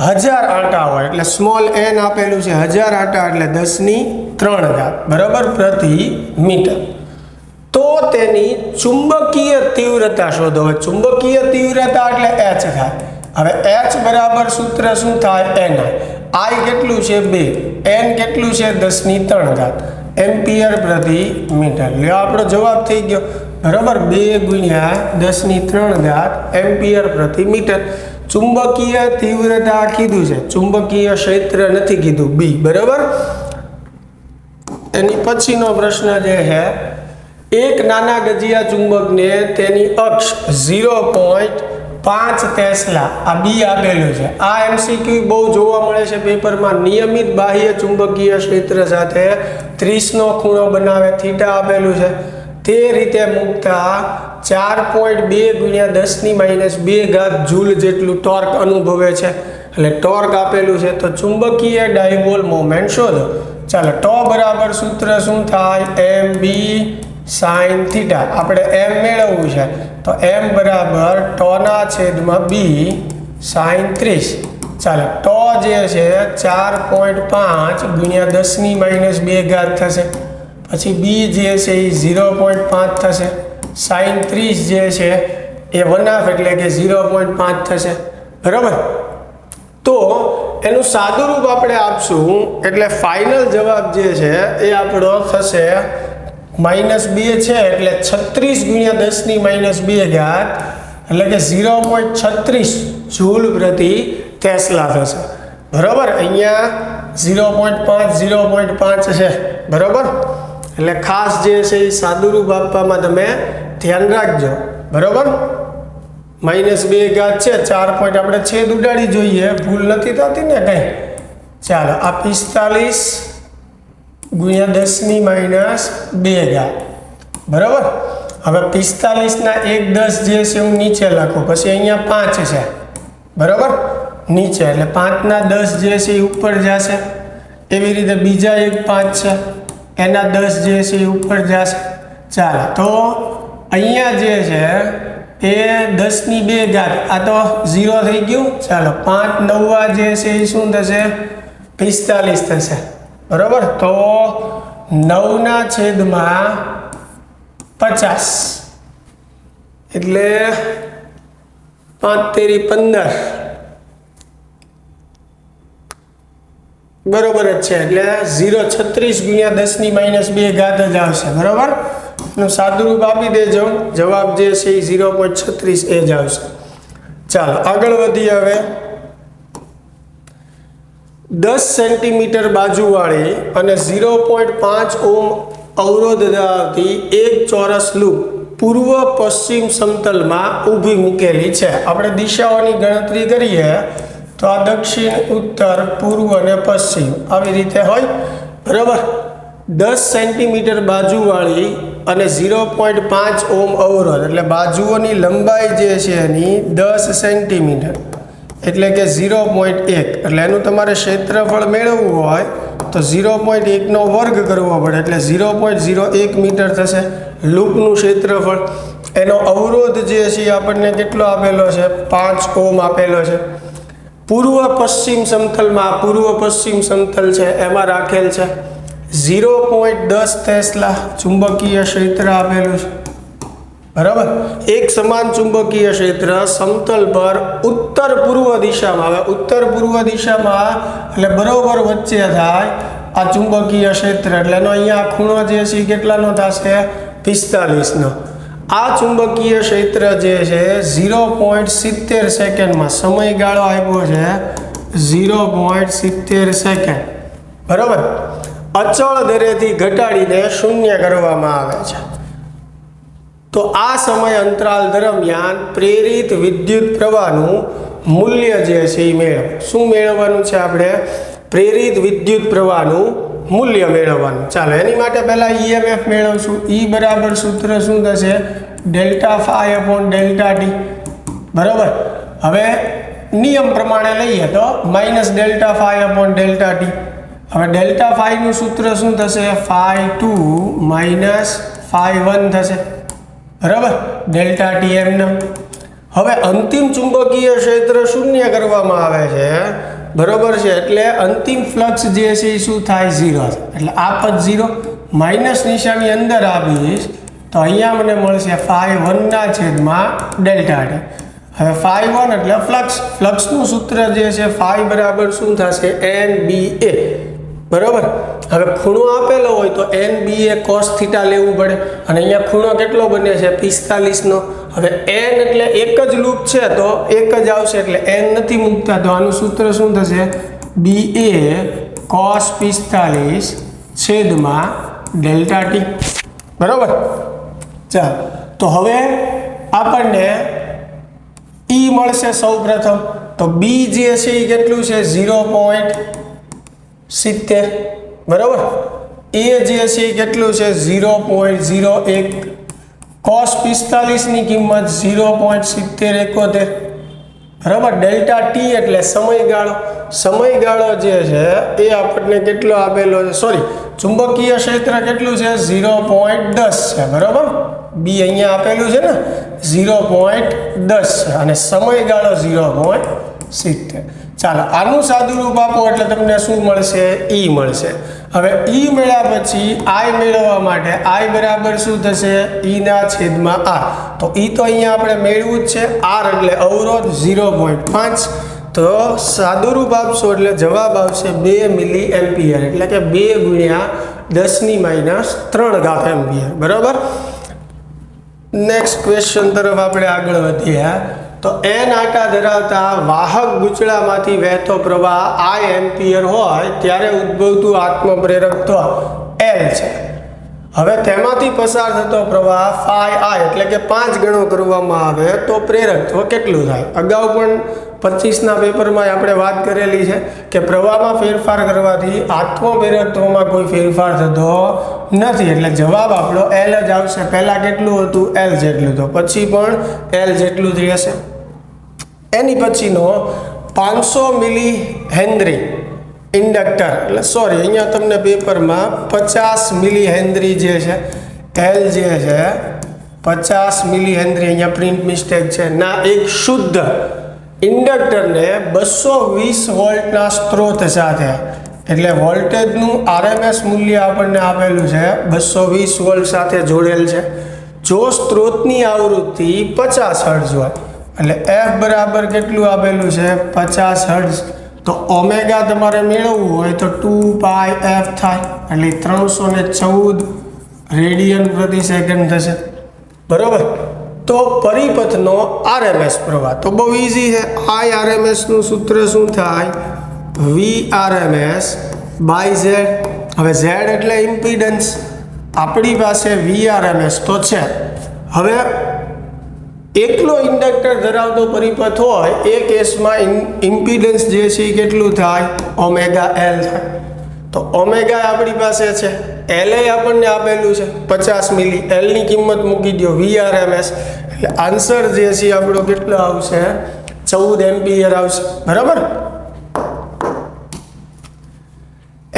1000 આંટા હોય એટલે સ્મોલ n આપેલું છે 1000 આંટા એટલે 10³ ઘાત બરાબર પ્રતિ મીટર. તો તેની ચુંબકીય તીવ્રતા શોધો. હવે ચુંબકીય તીવ્રતા એટલે h થાય. હવે h બરાબર સૂત્ર શું થાય? ni. I કેટલું છે 2, n કેટલું છે 10³ ઘાત એમ્પિયર પ્રતિ મીટર. લ્યો આપણો જવાબ થઈ ગયો બરાબર 2 × 10³ ઘાત એમ્પિયર પ્રતિ મીટર. ચુંબકીય તીવ્રતા કીધું છે, ચુંબકીય ક્ષેત્ર નથી કીધું બી બરાબર. એની પછીનો પ્રશ્ન જે છે, એક નાના ગજિયા ચુંબકને તેની અક્ષ 0.5 ટેસ્લા આ બી આપેલું છે. આ એમસીક્યુ બહુ જોવા મળે છે પેપરમાં. નિયમિત બાહ્ય ચુંબકીય ક્ષેત્ર સાથે 30 નો ખૂણો બનાવે થીટા આપેલું છે. તે રીતે મૂકતા 4.2 × 10⁻² ઘાત જૂલ જેટલું ટોર્ક અનુભવે છે. એટલે ટોર્ક આપેલું છે. તો ચુંબકીય ડાયપોલ મોમેન્ટ શોધો. ચાલો ટો બરાબર સૂત્ર શું થાય? mb sin theta. આપણે m મેળવવું છે તો m બરાબર ટોના છેદમાં b sin 30. ચાલો ટો જે છે 4.5 × 10⁻² ઘાત થશે. પછી બી જે છે એ 0.5 થશે. sin 30 જે છે એ 1/2 એટલે કે 0.5 થશે બરાબર. તો એનું સાદું રૂપ આપણે આપશું એટલે ફાઇનલ જવાબ જે છે એ આપણો થશે -2 છે એટલે 36 × 10⁻² ઘાત એટલે કે 0.36 જૂલ પ્રતિ ટેસ્લા થશે બરાબર. અહીંયા 0.5 છે બરાબર. એટલે ખાસ જે છે એ સાદું રૂપ આપવામાં તમે ધ્યાન રાખજો બરાબર. -2 ઘાત છે 4 પોઈન્ટ આપણે છેદ ઉડાડી જોઈએ, ભૂલ નથી થતી ને કંઈ. ચાલો આ 45 × 10⁻² ઘાત બરાબર. હવે 45 ના 1/10 જે છે હું નીચે લખું, પછી અહીંયા 5 છે બરાબર નીચે, એટલે 5 ના 10 જે છે એ ઉપર જશે. એવી રીતે બીજા એક 5 છે એના 10 જે છે એ ઉપર જશે. ચાલો તો અહીંયા જે છે એ 10⁻² ઘાત આ તો 0 થઈ ગયું. ચાલો 5 9 જે છે એ શું થશે? 45 થશે બરાબર. તો 9/50 એટલે 5 તેરી 15 બરોબર જ છે. એટલે 0.36 × 10⁻² ઘાત જ આવશે બરાબર. એનું સાદું રૂપ આપી દેજો, જવાબ જે છે એ 0.36 એ જ આવશે. ચાલો આગળ વધીએ. હવે 10 સેન્ટીમીટર બાજુવાળી અને 0.5 ઓમ અવરોધ ધરાવતી એક ચોરસ લૂપ પૂર્વ પશ્ચિમ સમતલમાં ઊભી મૂકેલી છે. આપણે દિશાઓની ગણતરી કરીએ તો આ દક્ષિણ, ઉત્તર, પૂર્વ અને પશ્ચિમ આવી રીતે હોય બરાબર. 10 સેન્ટીમીટર બાજુવાળી અને 0.5 ઓમ અવરોધ એટલે બાજુઓની લંબાઈ જે છે એની 10 સેન્ટીમીટર એટલે કે 0.1 એટલે એનું તમારે ક્ષેત્રફળ મેળવવું હોય તો 0.1 નો વર્ગ કરવો પડે એટલે 0.01 મીટર થશે લૂપનું ક્ષેત્રફળ. એનો અવરોધ જે છે આપણને કેટલો આપેલો છે? 5 ઓમ આપેલો છે. પૂર્વ પશ્ચિમ સમતલમાં, પૂર્વ પશ્ચિમ સમતલ છે એમાં રાખેલ છે. 0.10 ટેસ્લા ચુંબકીય ક્ષેત્ર આપેલું છે બરાબર. એક સમાન ચુંબકીય ક્ષેત્ર સમતલ પર ઉત્તર પૂર્વ દિશામાં, હવે ઉત્તર પૂર્વ દિશામાં એટલે બરોબર વચ્ચે થાય આ ચુંબકીય ક્ષેત્ર, એટલે એનો અહીંયા ખૂણો જે છે કેટલાનો થશે? 45 નો. આ ચુંબકીય ક્ષેત્ર જે છે 0.70 સેકન્ડમાં, સમયગાળો આપ્યો છે 0.70 સેકન્ડ બરાબર, અચળ દરેથી ઘટાડીને શૂન્ય કરવામાં આવે છે. તો આ સમય અંતરાલ દરમિયાન પ્રેરિત વિદ્યુત પ્રવાહનું મૂલ્ય જે છે એ શું મેળવવાનું છે? આપણે પ્રેરિત વિદ્યુત પ્રવાહનું મૂલ્ય મેળવવાનું. ચાલો એની માટે પહેલાં EMF મેળવશું. E બરાબર સૂત્ર શું થશે? ΔΦ/ΔT બરાબર. હવે નિયમ પ્રમાણે લઈએ તો -ΔΦ/ΔT. હવે ΔΦ નું સૂત્ર શું થશે? ϕ2 -ϕ1 થશે બરાબર. ΔT એમ. હવે અંતિમ ચુંબકીય ક્ષેત્ર શૂન્ય કરવામાં આવે છે બરોબર છે, એટલે અંતિમ ફ્લક્સ જે છે એ શું થાય? 0 છે. એટલે આ પદ 0, માઇનસ નિશાની અંદર આપીશ તો અહીંયા મને મળશે φ1 ના છેદમાં ડેલ્ટા ટી. હવે φ1 એટલે ફ્લક્સનું સૂત્ર જે છે φ બરાબર શું થશે? NBA. બરોબર. હવે ખૂણો આપેલો હોય તો NBA cos θ લેવું પડે અને અહીંયા ખૂણો કેટલો બને છે? 45 નો. હવે n એટલે એક જ લૂપ છે તો એક જ આવશે, એટલે n નથી મૂકતા તો આનું સૂત્ર શું થશે? BA cos 45 છેદમાં ડેલ્ટા ટી. બરોબર. ચાલો, તો હવે આપણને E મળશે સૌ પ્રથમ. તો B જે છે એ કેટલું છે? 0.70. બરોબર. A જે છે એ કેટલું છે? 0.01. cos 45 ની કિંમત 0.7071. બરાબર. ડેલ્ટા ટી એટલે સમયગાળો જે છે એ આપણને કેટલો આપેલો છે? સોરી, ચુંબકીય ક્ષેત્ર કેટલું છે? 0.10 છે. બરાબર. બી અહીંયા આપેલું છે ને 0.10 છે અને સમયગાળો 0.70. ચાલો, આનું સાદુરૂપ આપો એટલે તમને શું મળશે? ઈ મળશે. હવે ઈ મળ્યા પછી આઈ મેળવવા માટે આઈ બરાબર શું થશે? ઈ ના છેદમાં આર. તો ઈ તો અહીંયા આપણે મેળવું જ છે. આર એટલે અવરોધ 0.5. તો સાદુરૂપ આપશો એટલે જવાબ આવશે 2 મિલી એમ્પિયર, એટલે કે 2 ગુણ્યા 10⁻³ એમ્પિયર. બરાબર. નેક્સ્ટ ક્વેશ્ચન તરફ આપણે આગળ વધીએ. તો n આંટા ધરાવતા વાહક ગૂંચળામાંથી વહેતો પ્રવાહ I એમ્પિયર હોય ત્યારે ઉદ્ભવતું આત્મપ્રેરકત્વ L છે. હવે તેમાંથી પસાર થતો પ્રવાહ φI એટલે કે 5 ગણો કરવામાં આવે તો પ્રેરકત્વ કેટલું થાય? અગાઉ પણ 25ના પેપરમાં આપણે વાત કરેલી છે કે પ્રવાહમાં ફેરફાર કરવાથી આત્મપ્રેરકત્વમાં કોઈ ફેરફાર થતો નથી, એટલે જવાબ આપણો L જ આવશે. પહેલાં કેટલું હતું? L જેટલું, તો પછી પણ L જેટલું જ રહેશે. એની પછીનો 500 મિલી હેનરી ઇન્ડક્ટર, એટલે સોરી અહીંયા તમને પેપરમાં 50 મિલી હેનરી જે છે L જે છે 50 મિલી હેનરી, અહીંયા પ્રિન્ટ મિસ્ટેક છે ના, એક શુદ્ધ ઇન્ડક્ટરને 220 વોલ્ટના સ્ત્રોત સાથે, એટલે વોલ્ટેજનું RMS મૂલ્ય આપણને આપેલું છે 220 વોલ્ટ સાથે જોડેલ છે. જો સ્ત્રોતની આવૃત્તિ 50 હર્ટ્ઝ હોય એટલે F બરાબર કેટલું આપેલું છે? 50 હર્ટ્ઝ. તો ઓમેગા તમારે મેળવવું હોય તો 2πf થાય, એટલે 314 રેડિયન પ્રતિ સેકન્ડ થશે. બરોબર. તો પરિપથનો RMS પ્રવાહ તો બહુ ઇઝી છે. IRMS નું સૂત્ર શું થાય? VRMS by Z. હવે Z એટલે ઇમ્પિડન્સ, આપણી પાસે VRMS તો છે. હવે એકલો ઇન્ડક્ટર ધરાવતો પરિપથ હોય એ કેસમાં ઇમ્પિડન્સ જે છે એ કેટલું થાય? ઓમેગા L થાય. તો ઓમેગા આપણી પાસે છે, L આપણને આપેલું છે 50 મિલી, L ની કિંમત મૂકી દો VRMS, એટલે આન્સર જે છે આપણો કેટલો આવશે? 14 એમ્પિયર આવશે. બરાબર.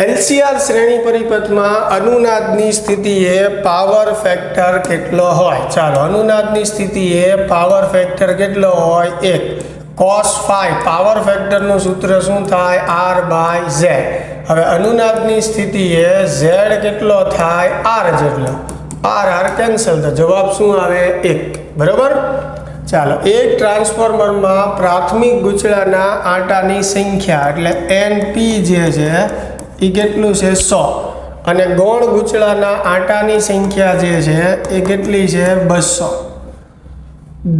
LCR શ્રેણી પરિપથમાં અનુનાદની સ્થિતિએ પાવર ફેક્ટર કેટલો હોય? ચાલો, અનુનાદની સ્થિતિએ પાવર ફેક્ટર કેટલો હોય? 1. cos phi પાવર ફેક્ટરનું સૂત્ર શું થાય? R/Z. હવે અનુનાદની સ્થિતિએ Z કેટલો થાય? R જેટલો. R કેન્સલ, તો જવાબ શું આવે? 1. બરાબર. ચાલો, એક ટ્રાન્સફોર્મરમાં પ્રાથમિક ગૂંચળાના આંટાની સંખ્યા એટલે NP જે છે એ કેટલું છે? 100. અને ગૌણ ગૂંચળાના આંટાની સંખ્યા જે છે એ કેટલી છે? 200.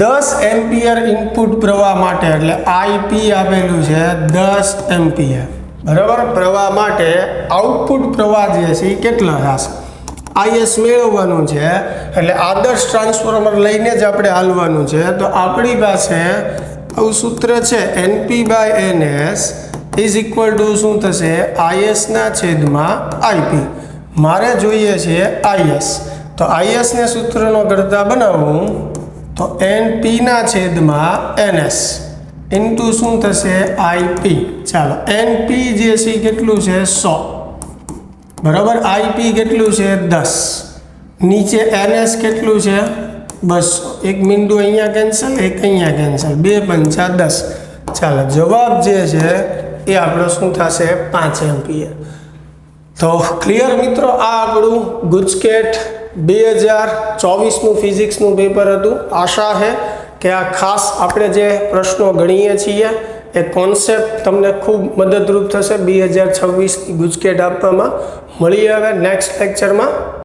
10 એમ્પિયર ઇનપુટ પ્રવાહ માટે એટલે IP આપેલું છે 10 એમ્પિયર. બરાબર. પ્રવાહ માટે આઉટપુટ પ્રવાહ જે છે એ કેટલો થશે? IS મેળવવાનું છે, એટલે આદર્શ ટ્રાન્સફોર્મર લઈને જ આપણે હાલવાનું છે. તો આપણી પાસે આવું સૂત્ર છે NP/NS ઇઝ ઇક્વલ ટુ શું થશે? IS ના છેદમાં IP. મારે જોઈએ છે IS, તો IS ને સૂત્રનો કરતા બનાવું તો NP ના છેદમાં NS ઇન્ટુ શું થશે? IP. ચાલો, NP જે છે કેટલું છે? 100. બરાબર. IP કેટલું છે? 10. નીચે NS કેટલું છે? 200. એક બિંદુ અહીંયા કેન્સલ, એક અહીંયા કેન્સલ, 2 × 5 = 10. ચાલો, જવાબ જે છે એ આપણો શું થશે 5 એમ્પિયર. તો ક્લિયર મિત્રો, આ આપણું ગુજકેટ 2024નું ફિઝિક્સનું પેપર હતું. આશા છે કે આ ખાસ આપણે જે પ્રશ્નો ગણીએ છીએ એ કોન્સેપ્ટ તમને ખૂબ મદદરૂપ થશે 2026ની ગુજકેટ આપવામાં. મળીએ હવે નેક્સ્ટ લેક્ચરમાં.